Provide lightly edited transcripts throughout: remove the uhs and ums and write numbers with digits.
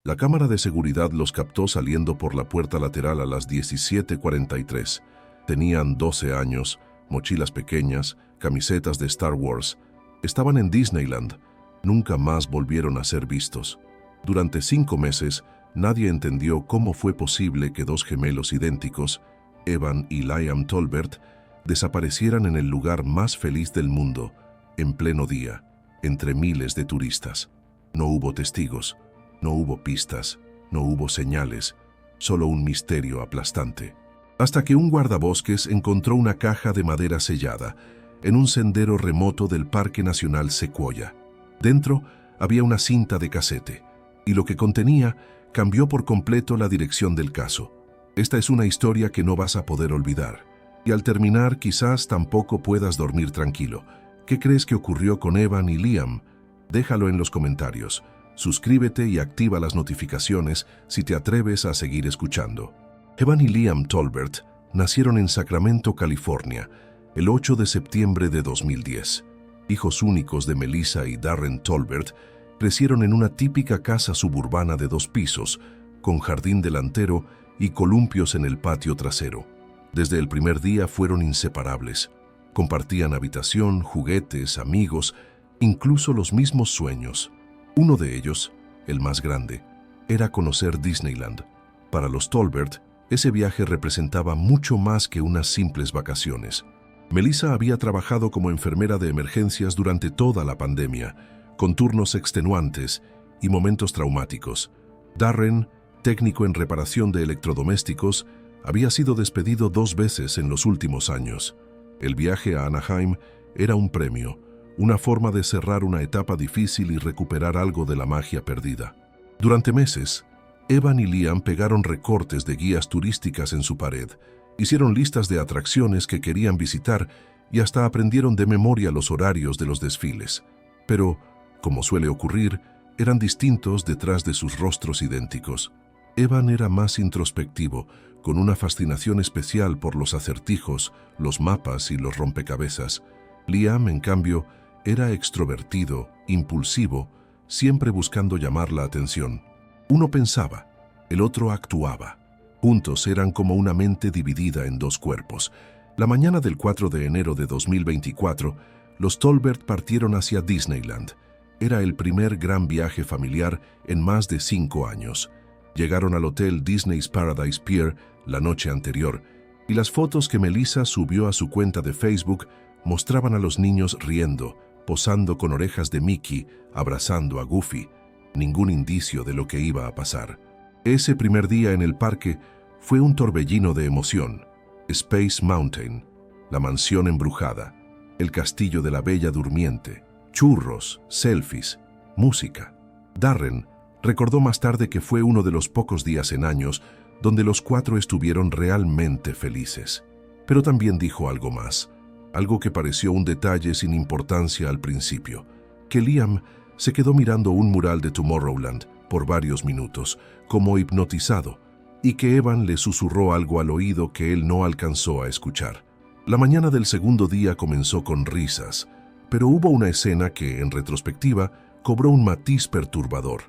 La cámara de seguridad los captó saliendo por la puerta lateral a las 17:43. Tenían 12 años, mochilas pequeñas, camisetas de Star Wars. Estaban en Disneyland. Nunca más volvieron a ser vistos. Durante 5 meses, nadie entendió cómo fue posible que dos gemelos idénticos, Evan y Liam Tolbert, desaparecieran en el lugar más feliz del mundo, en pleno día, entre miles de turistas. No hubo testigos, no hubo pistas, no hubo señales, solo un misterio aplastante. Hasta que un guardabosques encontró una caja de madera sellada en un sendero remoto del Parque Nacional Sequoia. Dentro había una cinta de casete, y lo que contenía cambió por completo la dirección del caso. Esta es una historia que no vas a poder olvidar. Y al terminar, quizás tampoco puedas dormir tranquilo. ¿Qué crees que ocurrió con Evan y Liam? Déjalo en los comentarios. Suscríbete y activa las notificaciones si te atreves a seguir escuchando. Evan y Liam Tolbert nacieron en Sacramento, California, el 8 de septiembre de 2010. Hijos únicos de Melissa y Darren Tolbert, crecieron en una típica casa suburbana de 2 pisos, con jardín delantero y columpios en el patio trasero. Desde el primer día fueron inseparables. Compartían habitación, juguetes, amigos, incluso los mismos sueños. Uno de ellos, el más grande, era conocer Disneyland. Para los Tolbert, ese viaje representaba mucho más que unas simples vacaciones. Melissa había trabajado como enfermera de emergencias durante toda la pandemia, con turnos extenuantes y momentos traumáticos. Darren, técnico en reparación de electrodomésticos, había sido despedido 2 veces en los últimos años. El viaje a Anaheim era un premio, una forma de cerrar una etapa difícil y recuperar algo de la magia perdida. Durante meses, Evan y Liam pegaron recortes de guías turísticas en su pared, hicieron listas de atracciones que querían visitar y hasta aprendieron de memoria los horarios de los desfiles. Pero, como suele ocurrir, eran distintos detrás de sus rostros idénticos. Evan era más introspectivo, con una fascinación especial por los acertijos, los mapas y los rompecabezas. Liam, en cambio, era extrovertido, impulsivo, siempre buscando llamar la atención. Uno pensaba, el otro actuaba. Juntos eran como una mente dividida en 2 cuerpos. La mañana del 4 de enero de 2024, los Tolbert partieron hacia Disneyland. Era el primer gran viaje familiar en más de 5 años. Llegaron al hotel Disney's Paradise Pier la noche anterior, y las fotos que Melissa subió a su cuenta de Facebook mostraban a los niños riendo, posando con orejas de Mickey, abrazando a Goofy. Ningún indicio de lo que iba a pasar. Ese primer día en el parque fue un torbellino de emoción. Space Mountain, la mansión embrujada, el castillo de la Bella Durmiente, churros, selfies, música. Darren recordó más tarde que fue uno de los pocos días en años donde los 4 estuvieron realmente felices. Pero también dijo algo más, algo que pareció un detalle sin importancia al principio, que Liam se quedó mirando un mural de Tomorrowland por varios minutos, como hipnotizado, y que Evan le susurró algo al oído que él no alcanzó a escuchar. La mañana del segundo día comenzó con risas, pero hubo una escena que, en retrospectiva, cobró un matiz perturbador.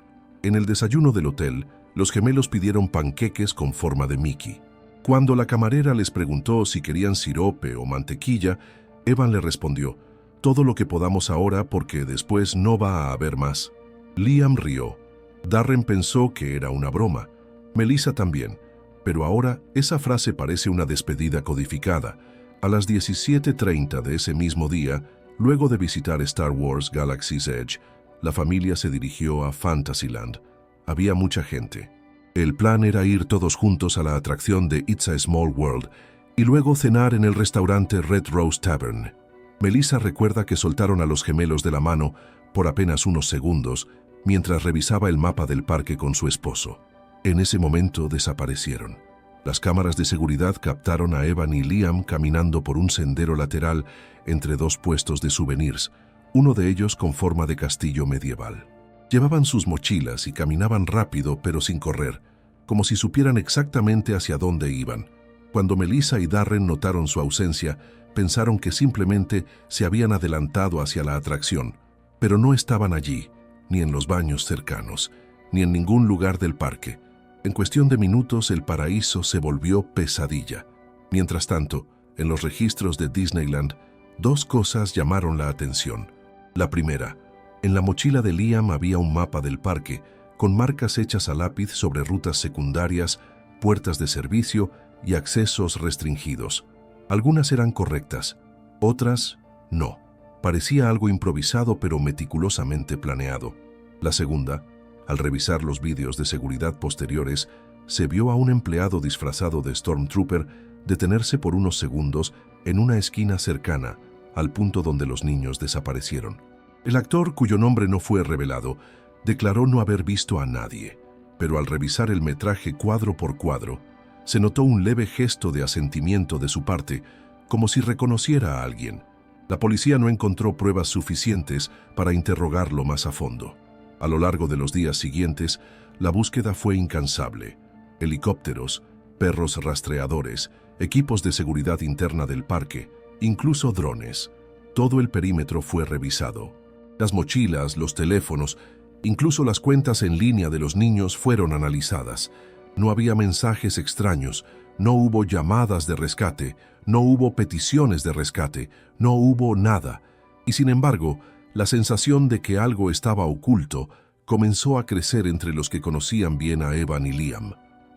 En el desayuno del hotel, los gemelos pidieron panqueques con forma de Mickey. Cuando la camarera les preguntó si querían sirope o mantequilla, Evan le respondió, «Todo lo que podamos ahora porque después no va a haber más». Liam rió. Darren pensó que era una broma. Melissa también. Pero ahora esa frase parece una despedida codificada. A las 17:30 de ese mismo día, luego de visitar Star Wars Galaxy's Edge, la familia se dirigió a Fantasyland. Había mucha gente. El plan era ir todos juntos a la atracción de It's a Small World y luego cenar en el restaurante Red Rose Tavern. Melissa recuerda que soltaron a los gemelos de la mano por apenas unos segundos mientras revisaba el mapa del parque con su esposo. En ese momento desaparecieron. Las cámaras de seguridad captaron a Evan y Liam caminando por un sendero lateral entre 2 puestos de souvenirs, uno de ellos con forma de castillo medieval. Llevaban sus mochilas y caminaban rápido pero sin correr, como si supieran exactamente hacia dónde iban. Cuando Melissa y Darren notaron su ausencia, pensaron que simplemente se habían adelantado hacia la atracción, pero no estaban allí, ni en los baños cercanos, ni en ningún lugar del parque. En cuestión de minutos, el paraíso se volvió pesadilla. Mientras tanto, en los registros de Disneyland, dos cosas llamaron la atención. La primera, en la mochila de Liam había un mapa del parque, con marcas hechas a lápiz sobre rutas secundarias, puertas de servicio y accesos restringidos. Algunas eran correctas, otras no. Parecía algo improvisado pero meticulosamente planeado. La segunda, al revisar los vídeos de seguridad posteriores, se vio a un empleado disfrazado de Stormtrooper detenerse por unos segundos en una esquina cercana, al punto donde los niños desaparecieron. El actor, cuyo nombre no fue revelado, declaró no haber visto a nadie, pero al revisar el metraje cuadro por cuadro, se notó un leve gesto de asentimiento de su parte, como si reconociera a alguien. La policía no encontró pruebas suficientes para interrogarlo más a fondo. A lo largo de los días siguientes, la búsqueda fue incansable. Helicópteros, perros rastreadores, equipos de seguridad interna del parque, incluso drones. Todo el perímetro fue revisado. Las mochilas, los teléfonos, incluso las cuentas en línea de los niños fueron analizadas. No había mensajes extraños, no hubo llamadas de rescate, no hubo peticiones de rescate, no hubo nada. Y sin embargo, la sensación de que algo estaba oculto comenzó a crecer entre los que conocían bien a Evan y Liam.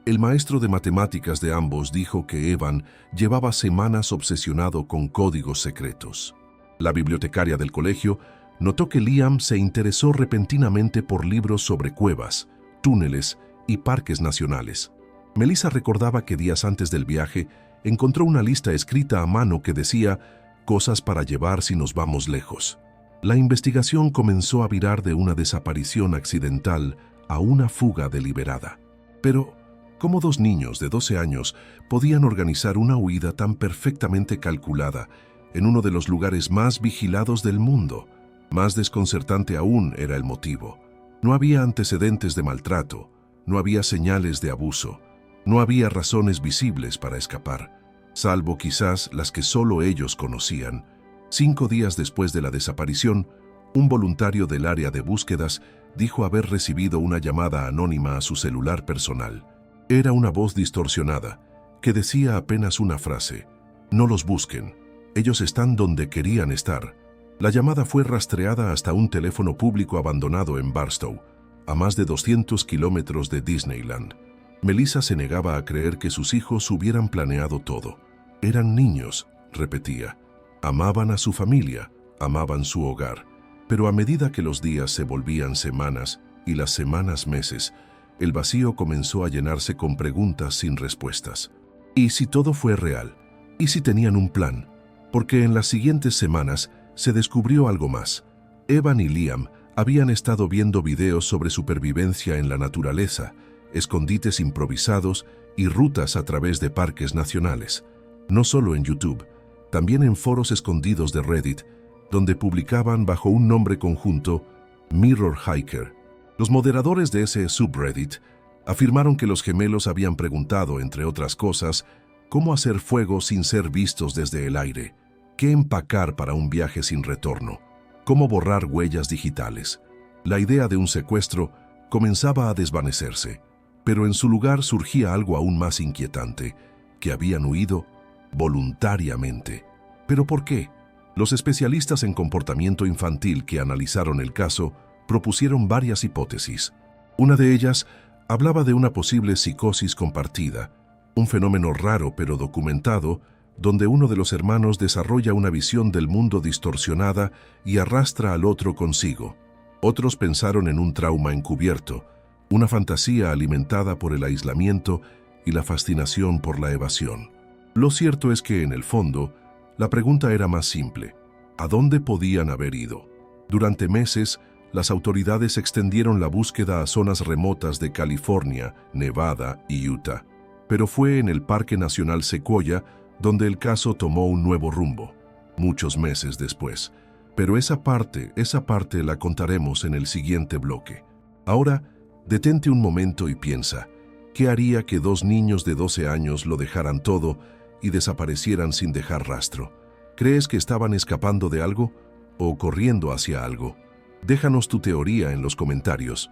El maestro de matemáticas de ambos dijo que Evan llevaba semanas obsesionado con códigos secretos. La bibliotecaria del colegio notó que Liam se interesó repentinamente por libros sobre cuevas, túneles y parques nacionales. Melissa recordaba que días antes del viaje encontró una lista escrita a mano que decía «Cosas para llevar si nos vamos lejos». La investigación comenzó a virar de una desaparición accidental a una fuga deliberada. Pero, ¿cómo dos niños de 12 años podían organizar una huida tan perfectamente calculada en uno de los lugares más vigilados del mundo? Más desconcertante aún era el motivo. No había antecedentes de maltrato, no había señales de abuso, no había razones visibles para escapar, salvo quizás las que solo ellos conocían. 5 días después de la desaparición, un voluntario del área de búsquedas dijo haber recibido una llamada anónima a su celular personal. Era una voz distorsionada, que decía apenas una frase: «No los busquen, ellos están donde querían estar». La llamada fue rastreada hasta un teléfono público abandonado en Barstow, a más de 200 kilómetros de Disneyland. Melissa se negaba a creer que sus hijos hubieran planeado todo. Eran niños, repetía. Amaban a su familia, amaban su hogar. Pero a medida que los días se volvían semanas y las semanas meses, el vacío comenzó a llenarse con preguntas sin respuestas. ¿Y si todo fue real? ¿Y si tenían un plan? Porque en las siguientes semanas se descubrió algo más. Evan y Liam habían estado viendo videos sobre supervivencia en la naturaleza, escondites improvisados y rutas a través de parques nacionales. No solo en YouTube, también en foros escondidos de Reddit, donde publicaban bajo un nombre conjunto Mirror Hiker. Los moderadores de ese subreddit afirmaron que los gemelos habían preguntado, entre otras cosas, cómo hacer fuego sin ser vistos desde el aire, qué empacar para un viaje sin retorno, cómo borrar huellas digitales. La idea de un secuestro comenzaba a desvanecerse, pero en su lugar surgía algo aún más inquietante, que habían huido voluntariamente. ¿Pero por qué? Los especialistas en comportamiento infantil que analizaron el caso propusieron varias hipótesis. Una de ellas hablaba de una posible psicosis compartida, un fenómeno raro pero documentado, donde uno de los hermanos desarrolla una visión del mundo distorsionada y arrastra al otro consigo. Otros pensaron en un trauma encubierto, una fantasía alimentada por el aislamiento y la fascinación por la evasión. Lo cierto es que, en el fondo, la pregunta era más simple: ¿a dónde podían haber ido? Durante meses, las autoridades extendieron la búsqueda a zonas remotas de California, Nevada y Utah. Pero fue en el Parque Nacional Sequoia donde el caso tomó un nuevo rumbo, muchos meses después. Pero esa parte la contaremos en el siguiente bloque. Ahora, detente un momento y piensa, ¿qué haría que dos niños de 12 años lo dejaran todo y desaparecieran sin dejar rastro? ¿Crees que estaban escapando de algo o corriendo hacia algo? Déjanos tu teoría en los comentarios.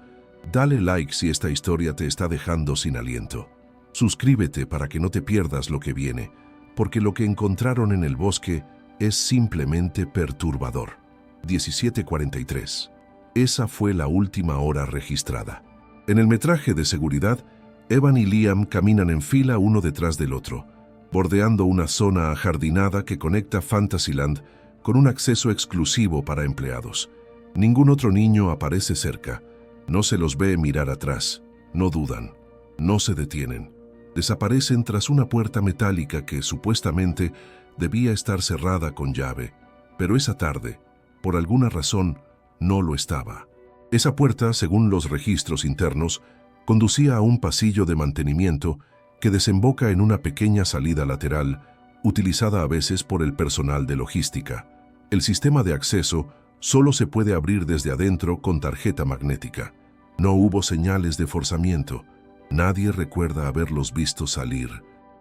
Dale like si esta historia te está dejando sin aliento. Suscríbete para que no te pierdas lo que viene, porque lo que encontraron en el bosque es simplemente perturbador. 17:43. Esa fue la última hora registrada. En el metraje de seguridad, Evan y Liam caminan en fila uno detrás del otro, bordeando una zona ajardinada que conecta Fantasyland con un acceso exclusivo para empleados. Ningún otro niño aparece cerca. No se los ve mirar atrás. No dudan. No se detienen. Desaparecen tras una puerta metálica que supuestamente debía estar cerrada con llave, pero esa tarde, por alguna razón, no lo estaba. Esa puerta, según los registros internos, conducía a un pasillo de mantenimiento que desemboca en una pequeña salida lateral, utilizada a veces por el personal de logística. El sistema de acceso solo se puede abrir desde adentro con tarjeta magnética. No hubo señales de forzamiento. Nadie recuerda haberlos visto salir.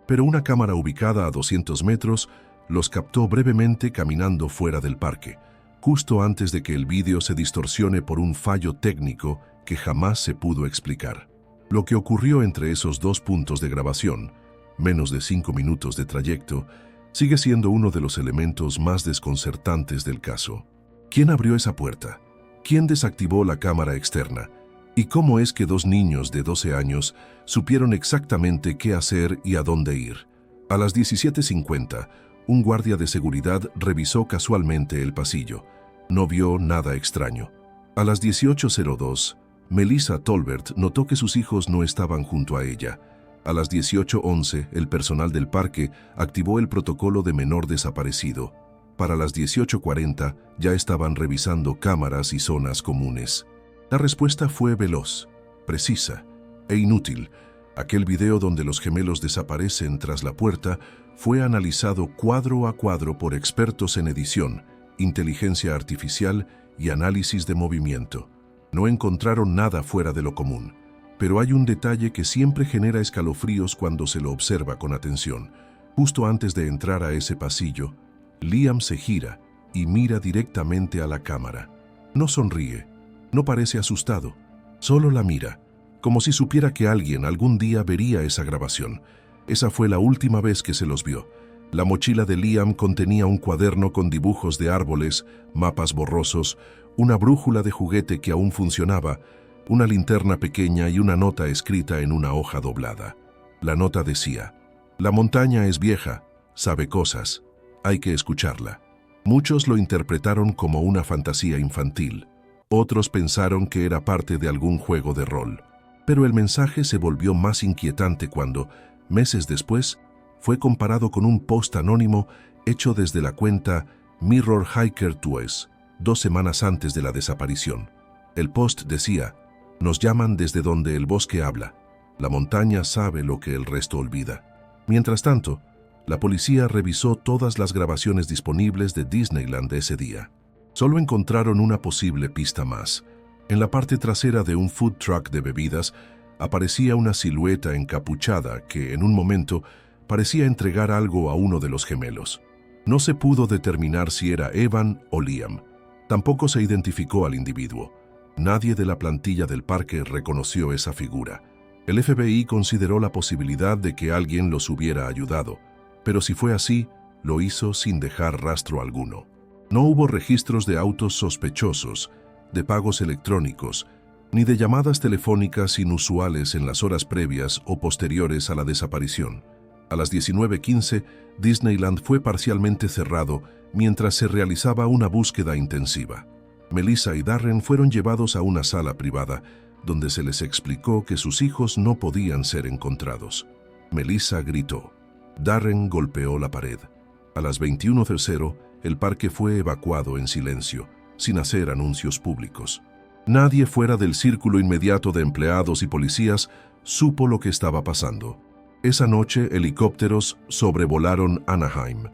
Pero una cámara ubicada a 200 metros los captó brevemente caminando fuera del parque, justo antes de que el vídeo se distorsione por un fallo técnico que jamás se pudo explicar. Lo que ocurrió entre esos dos puntos de grabación, menos de 5 minutos de trayecto, sigue siendo uno de los elementos más desconcertantes del caso. ¿Quién abrió esa puerta? ¿Quién desactivó la cámara externa? ¿Y cómo es que dos niños de 12 años supieron exactamente qué hacer y a dónde ir? A las 17:50, un guardia de seguridad revisó casualmente el pasillo. No vio nada extraño. A las 18:02, Melissa Tolbert notó que sus hijos no estaban junto a ella. A las 18:11, el personal del parque activó el protocolo de menor desaparecido. Para las 18:40, ya estaban revisando cámaras y zonas comunes. La respuesta fue veloz, precisa e inútil. Aquel video donde los gemelos desaparecen tras la puerta fue analizado cuadro a cuadro por expertos en edición, inteligencia artificial y análisis de movimiento. No encontraron nada fuera de lo común, pero hay un detalle que siempre genera escalofríos cuando se lo observa con atención. Justo antes de entrar a ese pasillo, Liam se gira y mira directamente a la cámara. No sonríe, no parece asustado, solo la mira, como si supiera que alguien algún día vería esa grabación. Esa fue la última vez que se los vio. La mochila de Liam contenía un cuaderno con dibujos de árboles, mapas borrosos, una brújula de juguete que aún funcionaba, una linterna pequeña y una nota escrita en una hoja doblada. La nota decía: «La montaña es vieja, sabe cosas, hay que escucharla». Muchos lo interpretaron como una fantasía infantil. Otros pensaron que era parte de algún juego de rol. Pero el mensaje se volvió más inquietante cuando, meses después, fue comparado con un post anónimo hecho desde la cuenta Mirror Hiker Tours, 2 semanas antes de la desaparición. El post decía: «Nos llaman desde donde el bosque habla. La montaña sabe lo que el resto olvida». Mientras tanto, la policía revisó todas las grabaciones disponibles de Disneyland ese día. Solo encontraron una posible pista más. En la parte trasera de un food truck de bebidas aparecía una silueta encapuchada que, en un momento, parecía entregar algo a uno de los gemelos. No se pudo determinar si era Evan o Liam. Tampoco se identificó al individuo. Nadie de la plantilla del parque reconoció esa figura. El FBI consideró la posibilidad de que alguien los hubiera ayudado, pero si fue así, lo hizo sin dejar rastro alguno. No hubo registros de autos sospechosos, de pagos electrónicos, ni de llamadas telefónicas inusuales en las horas previas o posteriores a la desaparición. A las 19:15, Disneyland fue parcialmente cerrado mientras se realizaba una búsqueda intensiva. Melissa y Darren fueron llevados a una sala privada, donde se les explicó que sus hijos no podían ser encontrados. Melissa gritó. Darren golpeó la pared. A las 21:00, el parque fue evacuado en silencio, sin hacer anuncios públicos. Nadie fuera del círculo inmediato de empleados y policías supo lo que estaba pasando. Esa noche, helicópteros sobrevolaron Anaheim.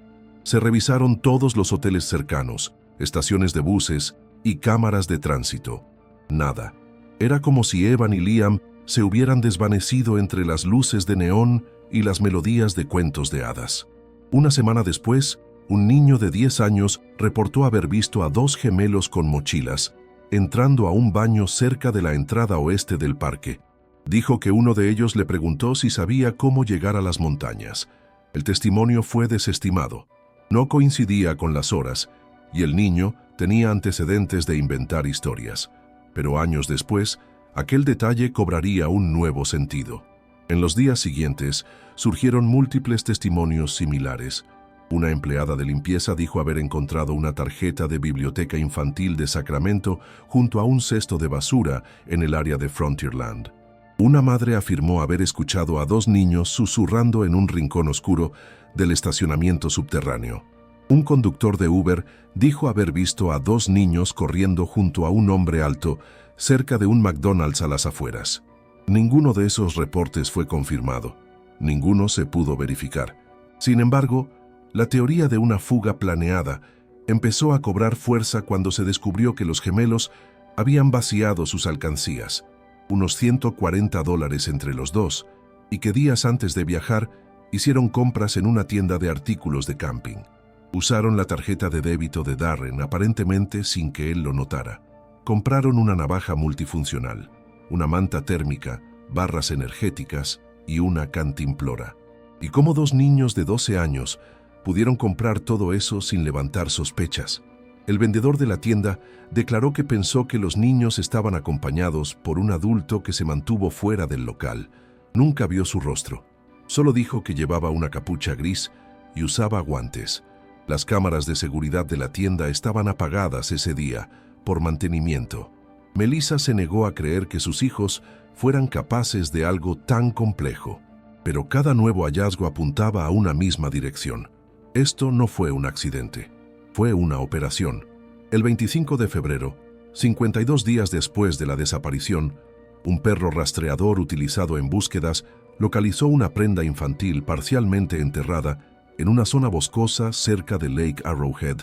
Se revisaron todos los hoteles cercanos, estaciones de buses y cámaras de tránsito. Nada. Era como si Evan y Liam se hubieran desvanecido entre las luces de neón y las melodías de cuentos de hadas. Una semana después, un niño de 10 años reportó haber visto a 2 gemelos con mochilas entrando a un baño cerca de la entrada oeste del parque. Dijo que uno de ellos le preguntó si sabía cómo llegar a las montañas. El testimonio fue desestimado. No coincidía con las horas, y el niño tenía antecedentes de inventar historias. Pero años después, aquel detalle cobraría un nuevo sentido. En los días siguientes, surgieron múltiples testimonios similares. Una empleada de limpieza dijo haber encontrado una tarjeta de biblioteca infantil de Sacramento junto a un cesto de basura en el área de Frontierland. Una madre afirmó haber escuchado a dos niños susurrando en un rincón oscuro del estacionamiento subterráneo. Un conductor de Uber dijo haber visto a dos niños corriendo junto a un hombre alto cerca de un McDonald's a las afueras. Ninguno de esos reportes fue confirmado. Ninguno se pudo verificar. Sin embargo, la teoría de una fuga planeada empezó a cobrar fuerza cuando se descubrió que los gemelos habían vaciado sus alcancías, unos $140 entre los dos, y que días antes de viajar hicieron compras en una tienda de artículos de camping. Usaron la tarjeta de débito de Darren aparentemente sin que él lo notara. Compraron una navaja multifuncional, una manta térmica, barras energéticas y una cantimplora. ¿Y cómo dos niños de 12 años pudieron comprar todo eso sin levantar sospechas? El vendedor de la tienda declaró que pensó que los niños estaban acompañados por un adulto que se mantuvo fuera del local. Nunca vio su rostro. Solo dijo que llevaba una capucha gris y usaba guantes. Las cámaras de seguridad de la tienda estaban apagadas ese día por mantenimiento. Melissa se negó a creer que sus hijos fueran capaces de algo tan complejo. Pero cada nuevo hallazgo apuntaba a una misma dirección. Esto no fue un accidente. Fue una operación. El 25 de febrero, 52 días después de la desaparición, un perro rastreador utilizado en búsquedas localizó una prenda infantil parcialmente enterrada en una zona boscosa cerca de Lake Arrowhead,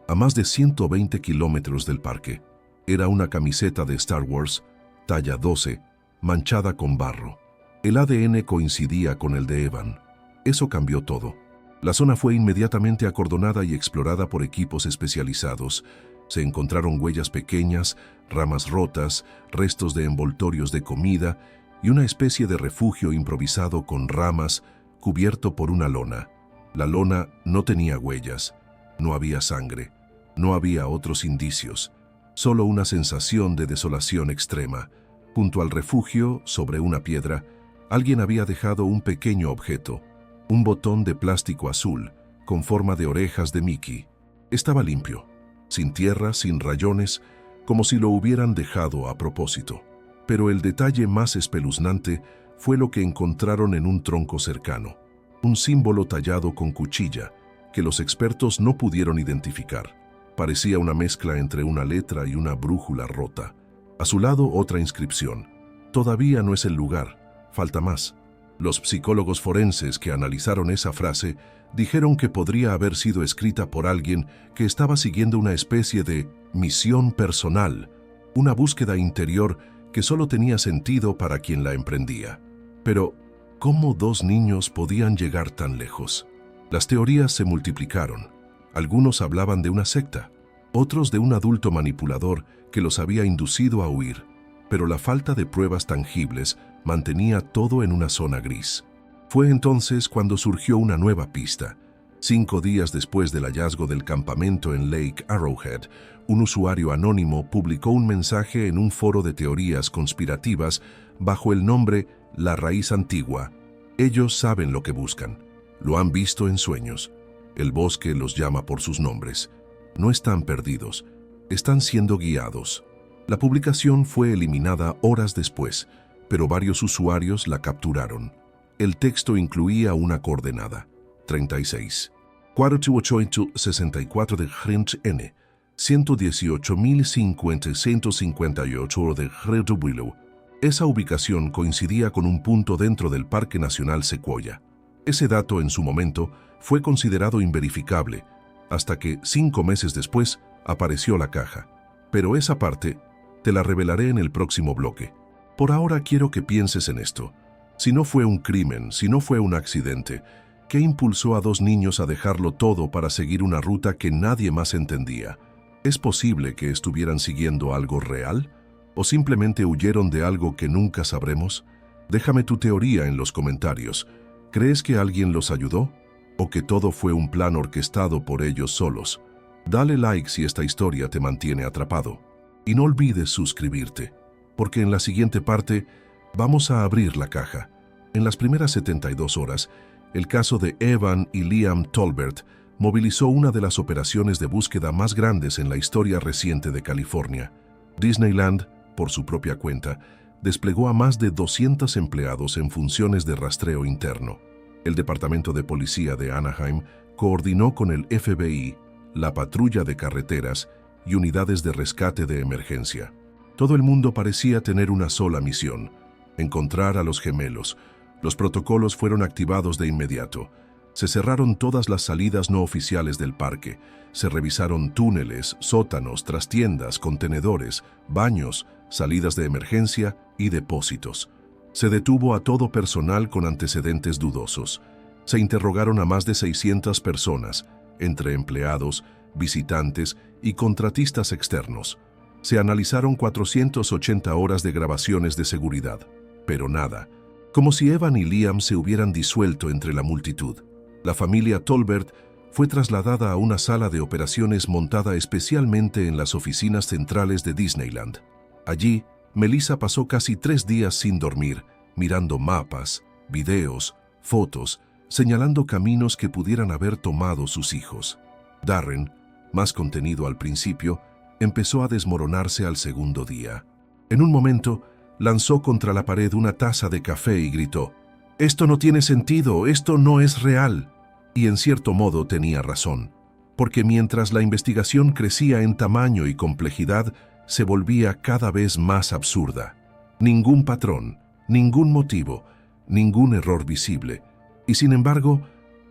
a más de 120 kilómetros del parque. Era una camiseta de Star Wars, talla 12, manchada con barro. El ADN coincidía con el de Evan. Eso cambió todo. La zona fue inmediatamente acordonada y explorada por equipos especializados. Se encontraron huellas pequeñas, ramas rotas, restos de envoltorios de comida y una especie de refugio improvisado con ramas cubierto por una lona. La lona no tenía huellas, no había sangre, no había otros indicios, solo una sensación de desolación extrema. Junto al refugio, sobre una piedra, alguien había dejado un pequeño objeto, un botón de plástico azul, con forma de orejas de Mickey. Estaba limpio, sin tierra, sin rayones, como si lo hubieran dejado a propósito. Pero el detalle más espeluznante fue lo que encontraron en un tronco cercano, un símbolo tallado con cuchilla que los expertos no pudieron identificar. Parecía una mezcla entre una letra y una brújula rota. A su lado otra inscripción: "Todavía no es el lugar, falta más". Los psicólogos forenses que analizaron esa frase dijeron que podría haber sido escrita por alguien que estaba siguiendo una especie de misión personal, una búsqueda interior que solo tenía sentido para quien la emprendía. Pero, ¿cómo dos niños podían llegar tan lejos? Las teorías se multiplicaron. Algunos hablaban de una secta, otros de un adulto manipulador que los había inducido a huir, pero la falta de pruebas tangibles mantenía todo en una zona gris. Fue entonces cuando surgió una nueva pista. 5 días después del hallazgo del campamento en Lake Arrowhead, un usuario anónimo publicó un mensaje en un foro de teorías conspirativas bajo el nombre La Raíz Antigua. Ellos saben lo que buscan. Lo han visto en sueños. El bosque los llama por sus nombres. No están perdidos. Están siendo guiados. La publicación fue eliminada horas después, pero varios usuarios la capturaron. El texto incluía una coordenada: 36. 428.64 de Greenwich N. 118.158 de Red Willow. Esa ubicación coincidía con un punto dentro del Parque Nacional Sequoia. Ese dato en su momento fue considerado inverificable, hasta que 5 meses después apareció la caja. Pero esa parte te la revelaré en el próximo bloque. Por ahora quiero que pienses en esto. Si no fue un crimen, si no fue un accidente, ¿qué impulsó a dos niños a dejarlo todo para seguir una ruta que nadie más entendía? ¿Es posible que estuvieran siguiendo algo real? ¿O simplemente huyeron de algo que nunca sabremos? Déjame tu teoría en los comentarios. ¿Crees que alguien los ayudó? ¿O que todo fue un plan orquestado por ellos solos? Dale like si esta historia te mantiene atrapado. Y no olvides suscribirte, porque en la siguiente parte vamos a abrir la caja. En las primeras 72 horas, el caso de Evan y Liam Tolbert movilizó una de las operaciones de búsqueda más grandes en la historia reciente de California. Disneyland, por su propia cuenta, desplegó a más de 200 empleados en funciones de rastreo interno. El Departamento de Policía de Anaheim coordinó con el FBI, la patrulla de carreteras y unidades de rescate de emergencia. Todo el mundo parecía tener una sola misión: encontrar a los gemelos. Los protocolos fueron activados de inmediato. Se cerraron todas las salidas no oficiales del parque. Se revisaron túneles, sótanos, trastiendas, contenedores, baños, salidas de emergencia y depósitos. Se detuvo a todo personal con antecedentes dudosos. Se interrogaron a más de 600 personas, entre empleados, visitantes y contratistas externos. Se analizaron 480 horas de grabaciones de seguridad, pero nada. Como si Evan y Liam se hubieran disuelto entre la multitud. La familia Tolbert fue trasladada a una sala de operaciones montada especialmente en las oficinas centrales de Disneyland. Allí, Melissa pasó casi 3 días sin dormir, mirando mapas, videos, fotos, señalando caminos que pudieran haber tomado sus hijos. Darren, más contenido al principio, empezó a desmoronarse al segundo día. En un momento, lanzó contra la pared una taza de café y gritó: «Esto no tiene sentido, esto no es real». Y en cierto modo tenía razón, porque mientras la investigación crecía en tamaño y complejidad, se volvía cada vez más absurda. Ningún patrón, ningún motivo, ningún error visible, y sin embargo,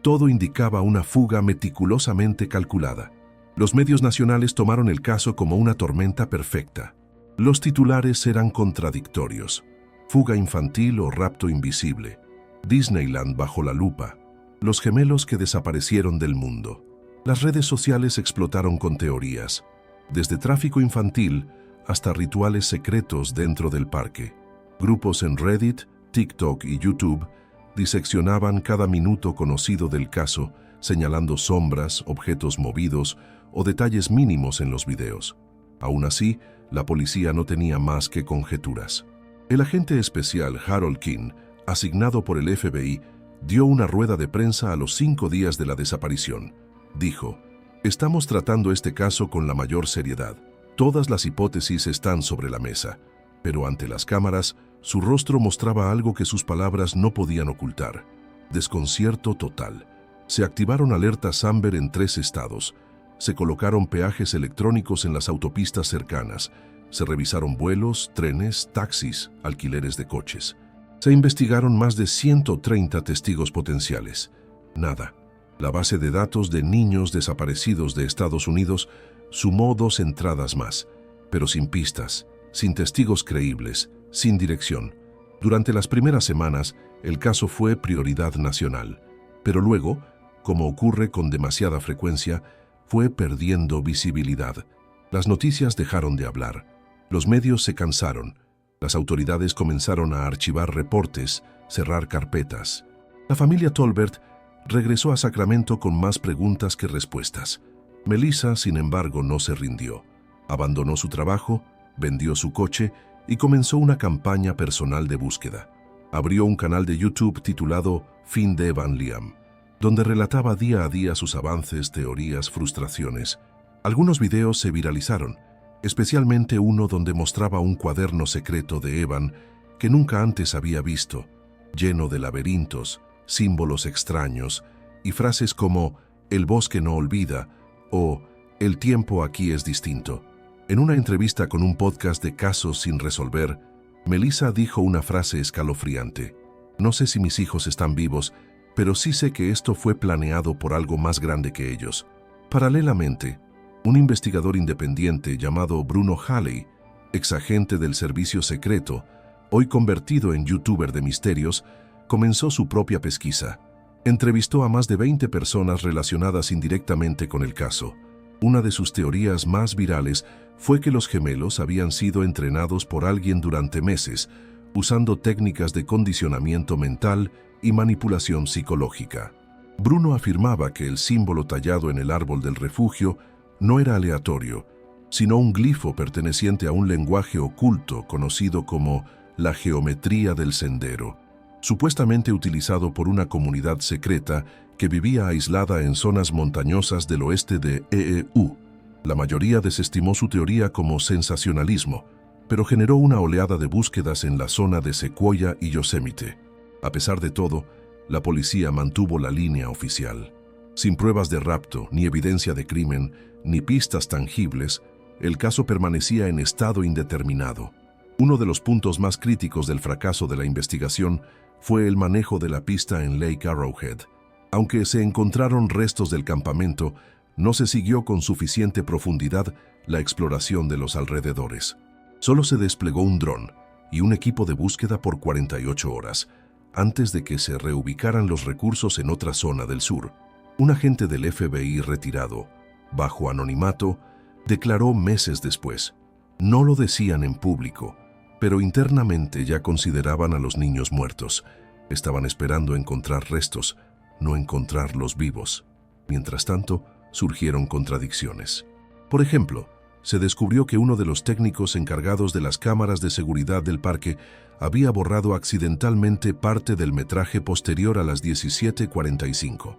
todo indicaba una fuga meticulosamente calculada. Los medios nacionales tomaron el caso como una tormenta perfecta. Los titulares eran contradictorios: fuga infantil o rapto invisible, Disneyland bajo la lupa, los gemelos que desaparecieron del mundo. Las redes sociales explotaron con teorías, desde tráfico infantil hasta rituales secretos dentro del parque. Grupos en Reddit, TikTok y YouTube diseccionaban cada minuto conocido del caso, señalando sombras, objetos movidos o detalles mínimos en los videos. Aún así, la policía no tenía más que conjeturas. El agente especial Harold King, asignado por el FBI, dio una rueda de prensa a los 5 días de la desaparición. Dijo: «Estamos tratando este caso con la mayor seriedad. Todas las hipótesis están sobre la mesa». Pero ante las cámaras, su rostro mostraba algo que sus palabras no podían ocultar: desconcierto total. Se activaron alertas Amber en 3 estados. Se colocaron peajes electrónicos en las autopistas cercanas. Se revisaron vuelos, trenes, taxis, alquileres de coches. Se investigaron más de 130 testigos potenciales. Nada. La base de datos de niños desaparecidos de Estados Unidos sumó 2 entradas más, pero sin pistas, sin testigos creíbles, sin dirección. Durante las primeras semanas, el caso fue prioridad nacional, pero luego, como ocurre con demasiada frecuencia, fue perdiendo visibilidad. Las noticias dejaron de hablar. Los medios se cansaron. Las autoridades comenzaron a archivar reportes, cerrar carpetas. La familia Tolbert regresó a Sacramento con más preguntas que respuestas. Melissa, sin embargo, no se rindió. Abandonó su trabajo, vendió su coche y comenzó una campaña personal de búsqueda. Abrió un canal de YouTube titulado Fin de Evan Liam, donde relataba día a día sus avances, teorías, frustraciones. Algunos videos se viralizaron, especialmente uno donde mostraba un cuaderno secreto de Evan que nunca antes había visto, lleno de laberintos, símbolos extraños y frases como «el bosque no olvida» o «el tiempo aquí es distinto». En una entrevista con un podcast de Casos sin resolver, Melissa dijo una frase escalofriante: «No sé si mis hijos están vivos, pero sí sé que esto fue planeado por algo más grande que ellos». Paralelamente, un investigador independiente llamado Bruno Halley, exagente del servicio secreto, hoy convertido en youtuber de misterios, comenzó su propia pesquisa. Entrevistó a más de 20 personas relacionadas indirectamente con el caso. Una de sus teorías más virales fue que los gemelos habían sido entrenados por alguien durante meses, usando técnicas de condicionamiento mental y manipulación psicológica. Bruno afirmaba que el símbolo tallado en el árbol del refugio no era aleatorio, sino un glifo perteneciente a un lenguaje oculto conocido como la geometría del sendero, supuestamente utilizado por una comunidad secreta que vivía aislada en zonas montañosas del oeste de EEU. La mayoría desestimó su teoría como sensacionalismo, pero generó una oleada de búsquedas en la zona de Sequoia y Yosemite. A pesar de todo, la policía mantuvo la línea oficial. Sin pruebas de rapto, ni evidencia de crimen, ni pistas tangibles, el caso permanecía en estado indeterminado. Uno de los puntos más críticos del fracaso de la investigación fue el manejo de la pista en Lake Arrowhead. Aunque se encontraron restos del campamento, no se siguió con suficiente profundidad la exploración de los alrededores. Solo se desplegó un dron y un equipo de búsqueda por 48 horas, antes de que se reubicaran los recursos en otra zona del sur. Un agente del FBI retirado, bajo anonimato, declaró meses después: no lo decían en público, pero internamente ya consideraban a los niños muertos. Estaban esperando encontrar restos, no encontrarlos vivos. Mientras tanto, surgieron contradicciones. Por ejemplo, se descubrió que uno de los técnicos encargados de las cámaras de seguridad del parque había borrado accidentalmente parte del metraje posterior a las 17:45.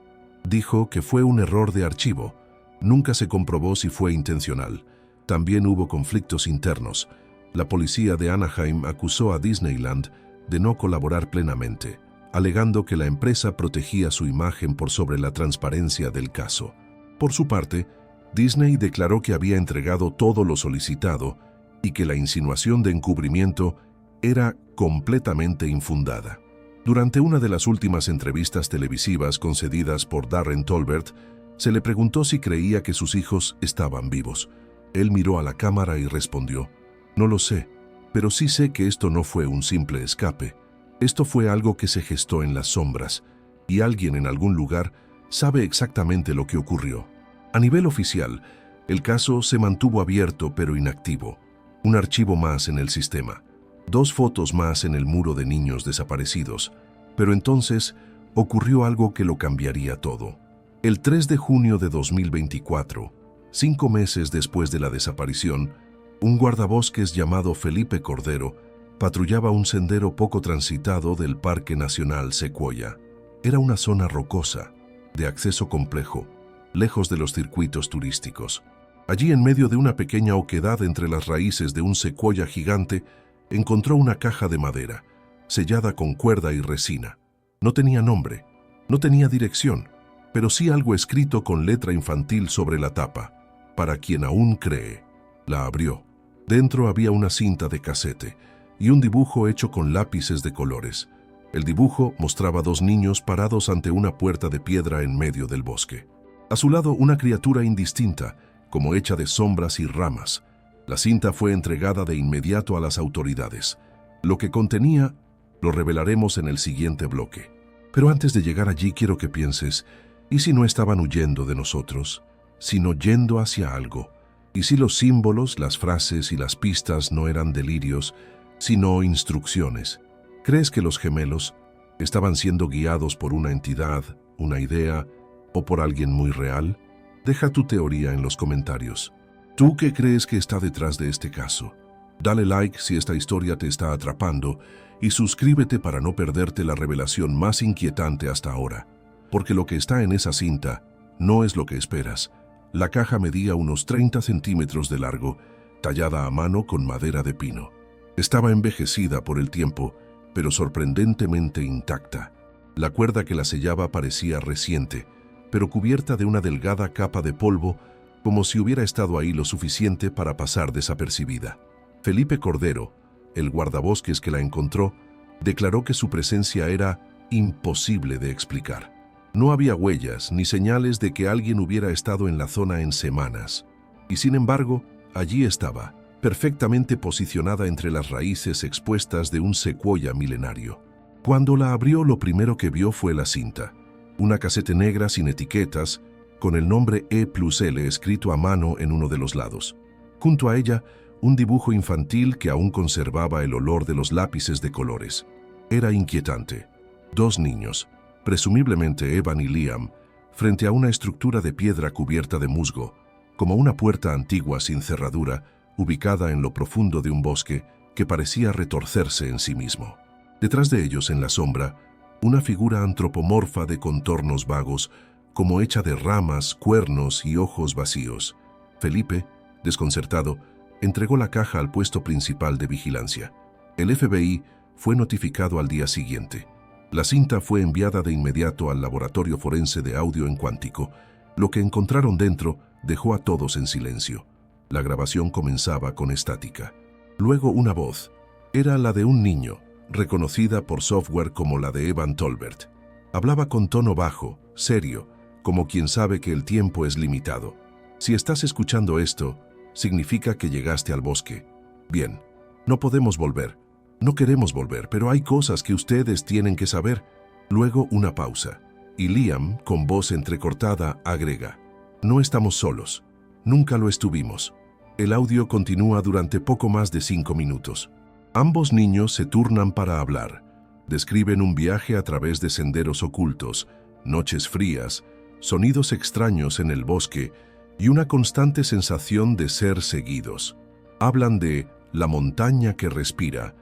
Dijo que fue un error de archivo. Nunca se comprobó si fue intencional. También hubo conflictos internos. La policía de Anaheim acusó a Disneyland de no colaborar plenamente, alegando que la empresa protegía su imagen por sobre la transparencia del caso. Por su parte, Disney declaró que había entregado todo lo solicitado y que la insinuación de encubrimiento era completamente infundada. Durante una de las últimas entrevistas televisivas concedidas por Darren Tolbert, se le preguntó si creía que sus hijos estaban vivos. Él miró a la cámara y respondió: no lo sé, pero sí sé que esto no fue un simple escape. Esto fue algo que se gestó en las sombras, y alguien en algún lugar sabe exactamente lo que ocurrió. A nivel oficial, el caso se mantuvo abierto pero inactivo. Un archivo más en el sistema. 2 fotos más en el muro de niños desaparecidos. Pero entonces ocurrió algo que lo cambiaría todo. El 3 de junio de 2024, 5 meses después de la desaparición, un guardabosques llamado Felipe Cordero patrullaba un sendero poco transitado del Parque Nacional Sequoia. Era una zona rocosa, de acceso complejo, lejos de los circuitos turísticos. Allí, en medio de una pequeña oquedad entre las raíces de un secuoya gigante, encontró una caja de madera, sellada con cuerda y resina. No tenía nombre, no tenía dirección, pero sí algo escrito con letra infantil sobre la tapa: para quien aún cree. La abrió. Dentro había una cinta de casete y un dibujo hecho con lápices de colores. El dibujo mostraba 2 niños parados ante una puerta de piedra en medio del bosque. A su lado, una criatura indistinta, como hecha de sombras y ramas. La cinta fue entregada de inmediato a las autoridades. Lo que contenía lo revelaremos en el siguiente bloque. Pero antes de llegar allí, quiero que pienses: ¿y si no estaban huyendo de nosotros, sino yendo hacia algo? ¿Y si los símbolos, las frases y las pistas no eran delirios, sino instrucciones? ¿Crees que los gemelos estaban siendo guiados por una entidad, una idea o por alguien muy real? Deja tu teoría en los comentarios. ¿Tú qué crees que está detrás de este caso? Dale like si esta historia te está atrapando y suscríbete para no perderte la revelación más inquietante hasta ahora. Porque lo que está en esa cinta no es lo que esperas. La caja medía unos 30 centímetros de largo, tallada a mano con madera de pino. Estaba envejecida por el tiempo, pero sorprendentemente intacta. La cuerda que la sellaba parecía reciente, pero cubierta de una delgada capa de polvo, como si hubiera estado ahí lo suficiente para pasar desapercibida. Felipe Cordero, el guardabosques que la encontró, declaró que su presencia era imposible de explicar. No había huellas ni señales de que alguien hubiera estado en la zona en semanas. Y sin embargo, allí estaba, perfectamente posicionada entre las raíces expuestas de un secuoya milenario. Cuando la abrió, lo primero que vio fue la cinta. Una casete negra sin etiquetas, con el nombre E+L escrito a mano en uno de los lados. Junto a ella, un dibujo infantil que aún conservaba el olor de los lápices de colores. Era inquietante. Dos niños, presumiblemente Evan y Liam, frente a una estructura de piedra cubierta de musgo, como una puerta antigua sin cerradura, ubicada en lo profundo de un bosque que parecía retorcerse en sí mismo. Detrás de ellos, en la sombra, una figura antropomorfa de contornos vagos, como hecha de ramas, cuernos y ojos vacíos. Felipe, desconcertado, entregó la caja al puesto principal de vigilancia. El FBI fue notificado al día siguiente. La cinta fue enviada de inmediato al laboratorio forense de audio en Cuántico. Lo que encontraron dentro dejó a todos en silencio. La grabación comenzaba con estática. Luego una voz. Era la de un niño, reconocida por software como la de Evan Tolbert. Hablaba con tono bajo, serio, como quien sabe que el tiempo es limitado. Si estás escuchando esto, significa que llegaste al bosque. Bien, no podemos volver. No queremos volver, pero hay cosas que ustedes tienen que saber. Luego una pausa. Y Liam, con voz entrecortada, agrega: no estamos solos. Nunca lo estuvimos. El audio continúa durante poco más de 5 minutos. Ambos niños se turnan para hablar. Describen un viaje a través de senderos ocultos, noches frías, sonidos extraños en el bosque y una constante sensación de ser seguidos. Hablan de la montaña que respira,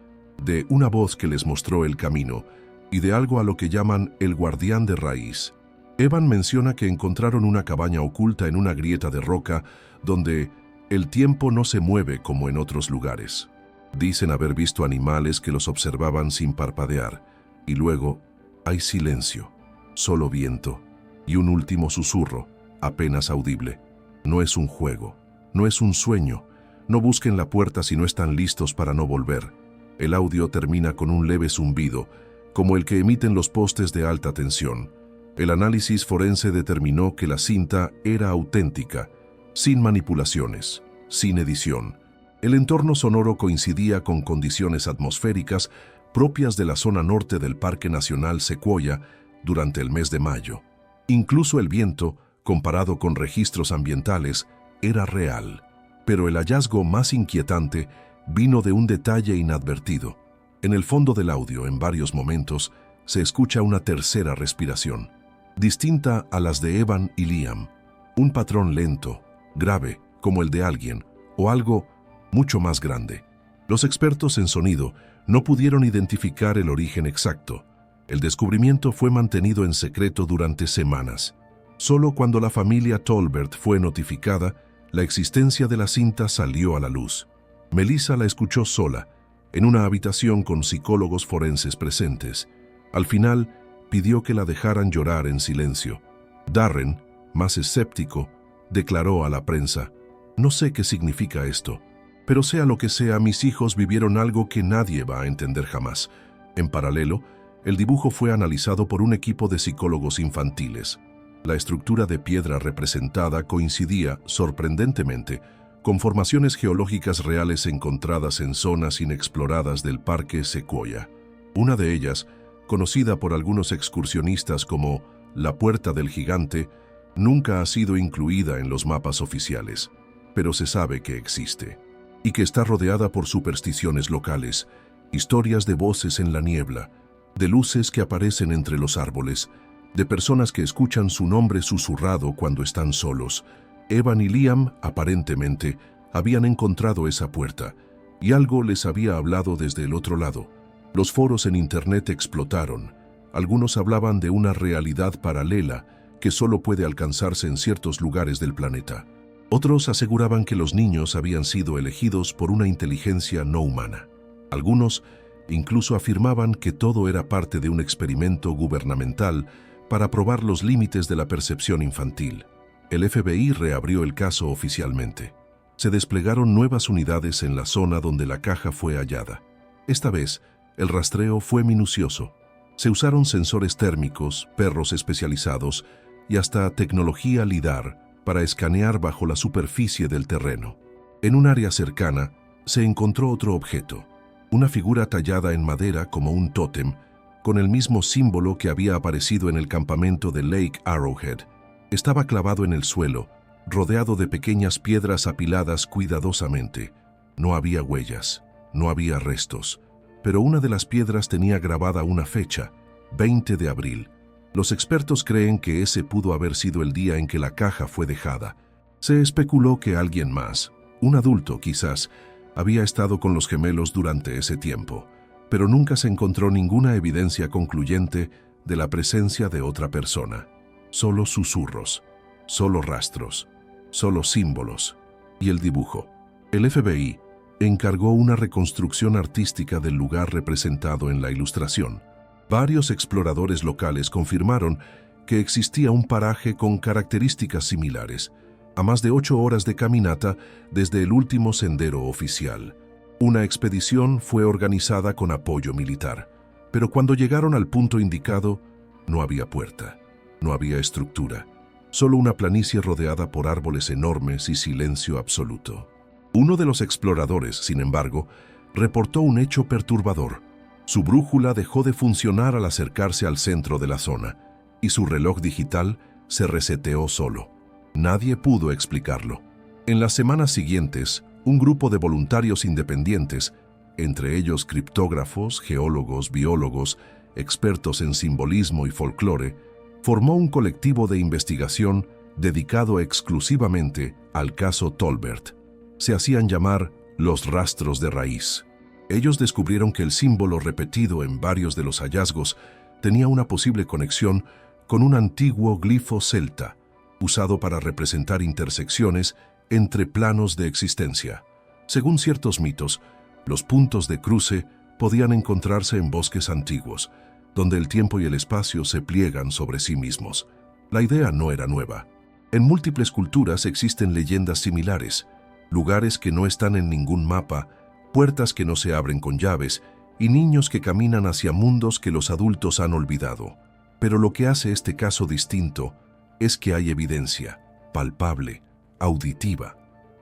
de una voz que les mostró el camino y de algo a lo que llaman el guardián de raíz. Evan menciona que encontraron una cabaña oculta en una grieta de roca donde el tiempo no se mueve como en otros lugares. Dicen haber visto animales que los observaban sin parpadear, y luego hay silencio, solo viento y un último susurro, apenas audible. No es un juego, no es un sueño. No busquen la puerta si no están listos para no volver. El audio termina con un leve zumbido, como el que emiten los postes de alta tensión. El análisis forense determinó que la cinta era auténtica, sin manipulaciones, sin edición. El entorno sonoro coincidía con condiciones atmosféricas propias de la zona norte del Parque Nacional Sequoia durante el mes de mayo. Incluso el viento, comparado con registros ambientales, era real. Pero el hallazgo más inquietante vino de un detalle inadvertido. En el fondo del audio, en varios momentos, se escucha una tercera respiración, distinta a las de Evan y Liam. Un patrón lento, grave, como el de alguien, o algo mucho más grande. Los expertos en sonido no pudieron identificar el origen exacto. El descubrimiento fue mantenido en secreto durante semanas. Solo cuando la familia Tolbert fue notificada, la existencia de la cinta salió a la luz. Melissa la escuchó sola, en una habitación con psicólogos forenses presentes. Al final, pidió que la dejaran llorar en silencio. Darren, más escéptico, declaró a la prensa: no sé qué significa esto, pero sea lo que sea, mis hijos vivieron algo que nadie va a entender jamás. En paralelo, el dibujo fue analizado por un equipo de psicólogos infantiles. La estructura de piedra representada coincidía, sorprendentemente, con formaciones geológicas reales encontradas en zonas inexploradas del Parque Sequoia. Una de ellas, conocida por algunos excursionistas como la Puerta del Gigante, nunca ha sido incluida en los mapas oficiales, pero se sabe que existe, y que está rodeada por supersticiones locales, historias de voces en la niebla, de luces que aparecen entre los árboles, de personas que escuchan su nombre susurrado cuando están solos. Evan y Liam, aparentemente, habían encontrado esa puerta, y algo les había hablado desde el otro lado. Los foros en Internet explotaron. Algunos hablaban de una realidad paralela que solo puede alcanzarse en ciertos lugares del planeta. Otros aseguraban que los niños habían sido elegidos por una inteligencia no humana. Algunos incluso afirmaban que todo era parte de un experimento gubernamental para probar los límites de la percepción infantil. El FBI reabrió el caso oficialmente. Se desplegaron nuevas unidades en la zona donde la caja fue hallada. Esta vez, el rastreo fue minucioso. Se usaron sensores térmicos, perros especializados y hasta tecnología LIDAR para escanear bajo la superficie del terreno. En un área cercana, se encontró otro objeto, una figura tallada en madera como un tótem, con el mismo símbolo que había aparecido en el campamento de Lake Arrowhead. Estaba clavado en el suelo, rodeado de pequeñas piedras apiladas cuidadosamente. No había huellas, no había restos, pero una de las piedras tenía grabada una fecha, 20 de abril. Los expertos creen que ese pudo haber sido el día en que la caja fue dejada. Se especuló que alguien más, un adulto quizás, había estado con los gemelos durante ese tiempo, pero nunca se encontró ninguna evidencia concluyente de la presencia de otra persona. Solo susurros, solo rastros, solo símbolos y el dibujo. El FBI encargó una reconstrucción artística del lugar representado en la ilustración. Varios exploradores locales confirmaron que existía un paraje con características similares, a más de 8 horas de caminata desde el último sendero oficial. Una expedición fue organizada con apoyo militar, pero cuando llegaron al punto indicado, no había puerta, no había estructura, solo una planicie rodeada por árboles enormes y silencio absoluto. Uno de los exploradores, sin embargo, reportó un hecho perturbador. Su brújula dejó de funcionar al acercarse al centro de la zona, y su reloj digital se reseteó solo. Nadie pudo explicarlo. En las semanas siguientes, un grupo de voluntarios independientes, entre ellos criptógrafos, geólogos, biólogos, expertos en simbolismo y folclore, formó un colectivo de investigación dedicado exclusivamente al caso Tolbert. Se hacían llamar los rastros de raíz. Ellos descubrieron que el símbolo repetido en varios de los hallazgos tenía una posible conexión con un antiguo glifo celta, usado para representar intersecciones entre planos de existencia. Según ciertos mitos, los puntos de cruce podían encontrarse en bosques antiguos, donde el tiempo y el espacio se pliegan sobre sí mismos. La idea no era nueva. En múltiples culturas existen leyendas similares, lugares que no están en ningún mapa, puertas que no se abren con llaves y niños que caminan hacia mundos que los adultos han olvidado. Pero lo que hace este caso distinto es que hay evidencia, palpable, auditiva,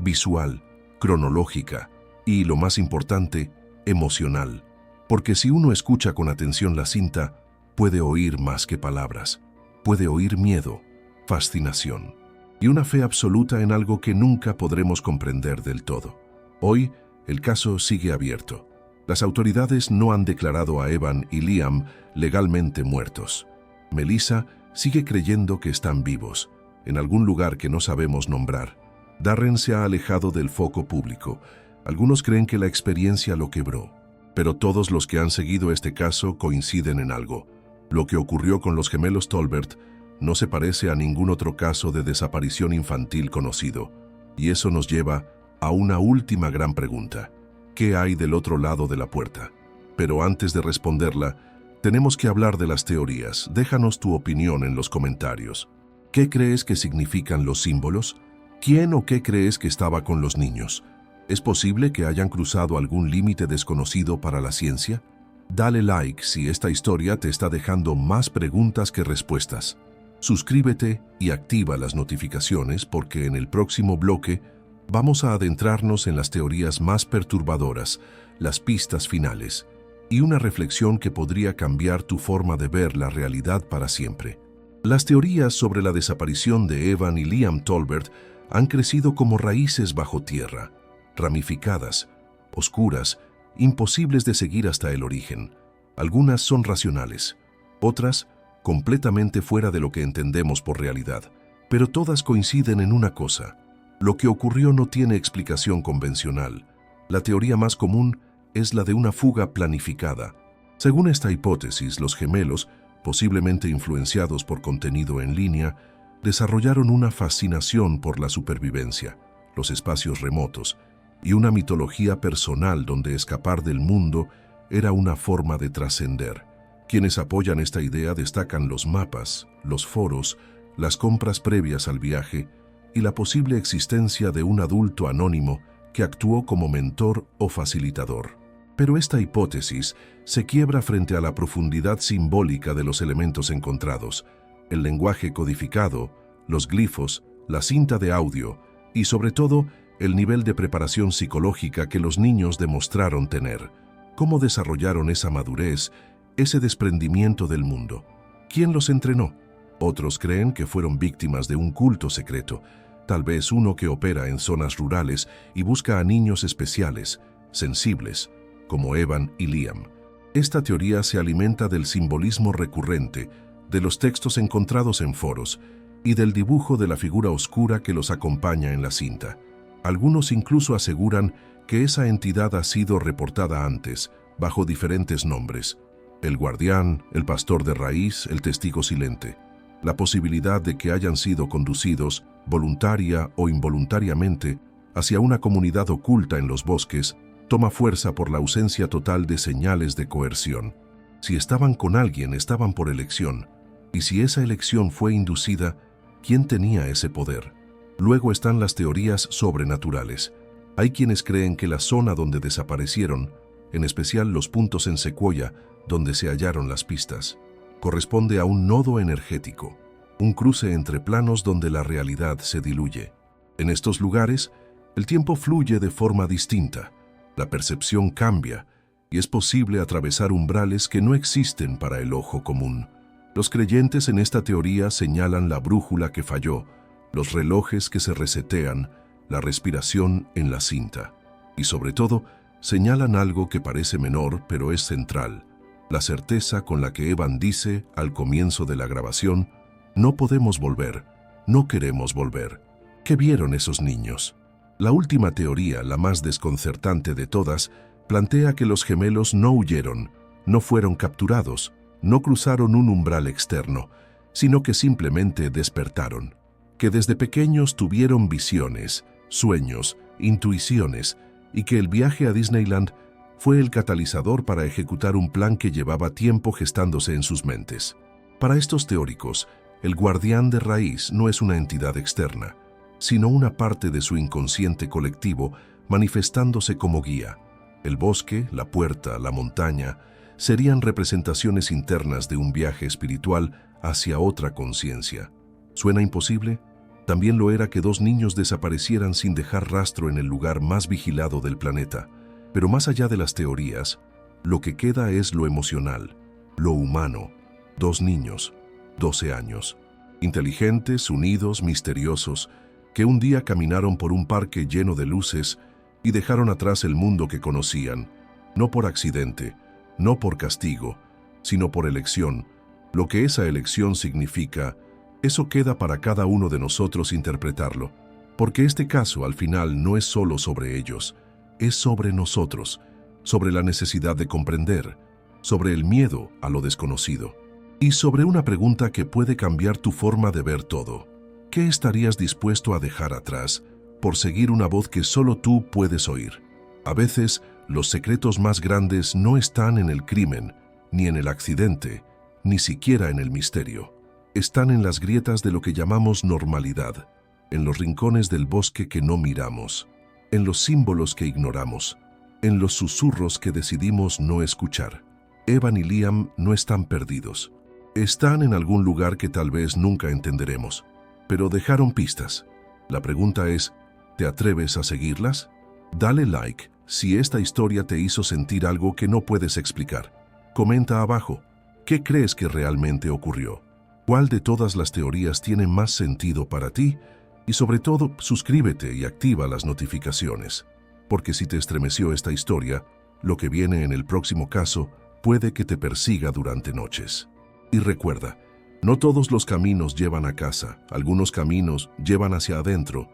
visual, cronológica y, lo más importante, emocional. Porque si uno escucha con atención la cinta, puede oír más que palabras. Puede oír miedo, fascinación y una fe absoluta en algo que nunca podremos comprender del todo. Hoy, el caso sigue abierto. Las autoridades no han declarado a Evan y Liam legalmente muertos. Melissa sigue creyendo que están vivos, en algún lugar que no sabemos nombrar. Darren se ha alejado del foco público. Algunos creen que la experiencia lo quebró. Pero todos los que han seguido este caso coinciden en algo. Lo que ocurrió con los gemelos Tolbert no se parece a ningún otro caso de desaparición infantil conocido. Y eso nos lleva a una última gran pregunta. ¿Qué hay del otro lado de la puerta? Pero antes de responderla, tenemos que hablar de las teorías. Déjanos tu opinión en los comentarios. ¿Qué crees que significan los símbolos? ¿Quién o qué crees que estaba con los niños? ¿Es posible que hayan cruzado algún límite desconocido para la ciencia? Dale like si esta historia te está dejando más preguntas que respuestas. Suscríbete y activa las notificaciones porque en el próximo bloque vamos a adentrarnos en las teorías más perturbadoras, las pistas finales y una reflexión que podría cambiar tu forma de ver la realidad para siempre. Las teorías sobre la desaparición de Evan y Liam Tolbert han crecido como raíces bajo tierra, ramificadas, oscuras, imposibles de seguir hasta el origen. Algunas son racionales, otras completamente fuera de lo que entendemos por realidad, pero todas coinciden en una cosa: lo que ocurrió no tiene explicación convencional. La teoría más común es la de una fuga planificada. Según esta hipótesis, los gemelos, posiblemente influenciados por contenido en línea, desarrollaron una fascinación por la supervivencia, los espacios remotos y una mitología personal donde escapar del mundo era una forma de trascender. Quienes apoyan esta idea destacan los mapas, los foros, las compras previas al viaje y la posible existencia de un adulto anónimo que actuó como mentor o facilitador. Pero esta hipótesis se quiebra frente a la profundidad simbólica de los elementos encontrados, el lenguaje codificado, los glifos, la cinta de audio y, sobre todo, el nivel de preparación psicológica que los niños demostraron tener. ¿Cómo desarrollaron esa madurez, ese desprendimiento del mundo? ¿Quién los entrenó? Otros creen que fueron víctimas de un culto secreto, tal vez uno que opera en zonas rurales y busca a niños especiales, sensibles, como Evan y Liam. Esta teoría se alimenta del simbolismo recurrente, de los textos encontrados en foros y del dibujo de la figura oscura que los acompaña en la cinta. Algunos incluso aseguran que esa entidad ha sido reportada antes, bajo diferentes nombres: el guardián, el pastor de raíz, el testigo silente. La posibilidad de que hayan sido conducidos, voluntaria o involuntariamente, hacia una comunidad oculta en los bosques toma fuerza por la ausencia total de señales de coerción. Si estaban con alguien, estaban por elección, y si esa elección fue inducida, ¿quién tenía ese poder? Luego están las teorías sobrenaturales. Hay quienes creen que la zona donde desaparecieron, en especial los puntos en Sequoia, donde se hallaron las pistas, corresponde a un nodo energético, un cruce entre planos donde la realidad se diluye. En estos lugares, el tiempo fluye de forma distinta, la percepción cambia, y es posible atravesar umbrales que no existen para el ojo común. Los creyentes en esta teoría señalan la brújula que falló, los relojes que se resetean, la respiración en la cinta. Y sobre todo, señalan algo que parece menor pero es central: la certeza con la que Evan dice al comienzo de la grabación: no podemos volver, no queremos volver. ¿Qué vieron esos niños? La última teoría, la más desconcertante de todas, plantea que los gemelos no huyeron, no fueron capturados, no cruzaron un umbral externo, sino que simplemente despertaron, que desde pequeños tuvieron visiones, sueños, intuiciones, y que el viaje a Disneyland fue el catalizador para ejecutar un plan que llevaba tiempo gestándose en sus mentes. Para estos teóricos, el guardián de raíz no es una entidad externa, sino una parte de su inconsciente colectivo manifestándose como guía. El bosque, la puerta, la montaña, serían representaciones internas de un viaje espiritual hacia otra conciencia. ¿Suena imposible? También lo era que dos niños desaparecieran sin dejar rastro en el lugar más vigilado del planeta. Pero más allá de las teorías, lo que queda es lo emocional, lo humano. Dos niños, 12 años, inteligentes, unidos, misteriosos, que un día caminaron por un parque lleno de luces y dejaron atrás el mundo que conocían, no por accidente, no por castigo, sino por elección. Lo que esa elección significa, eso queda para cada uno de nosotros interpretarlo, porque este caso al final no es solo sobre ellos, es sobre nosotros, sobre la necesidad de comprender, sobre el miedo a lo desconocido, y sobre una pregunta que puede cambiar tu forma de ver todo. ¿Qué estarías dispuesto a dejar atrás por seguir una voz que solo tú puedes oír? A veces, los secretos más grandes no están en el crimen, ni en el accidente, ni siquiera en el misterio. Están en las grietas de lo que llamamos normalidad, en los rincones del bosque que no miramos, en los símbolos que ignoramos, en los susurros que decidimos no escuchar. Evan y Liam no están perdidos. Están en algún lugar que tal vez nunca entenderemos, pero dejaron pistas. La pregunta es, ¿te atreves a seguirlas? Dale like si esta historia te hizo sentir algo que no puedes explicar. Comenta abajo, ¿qué crees que realmente ocurrió? ¿Cuál de todas las teorías tiene más sentido para ti? Y sobre todo, suscríbete y activa las notificaciones, porque si te estremeció esta historia, lo que viene en el próximo caso puede que te persiga durante noches. Y recuerda, no todos los caminos llevan a casa, algunos caminos llevan hacia adentro,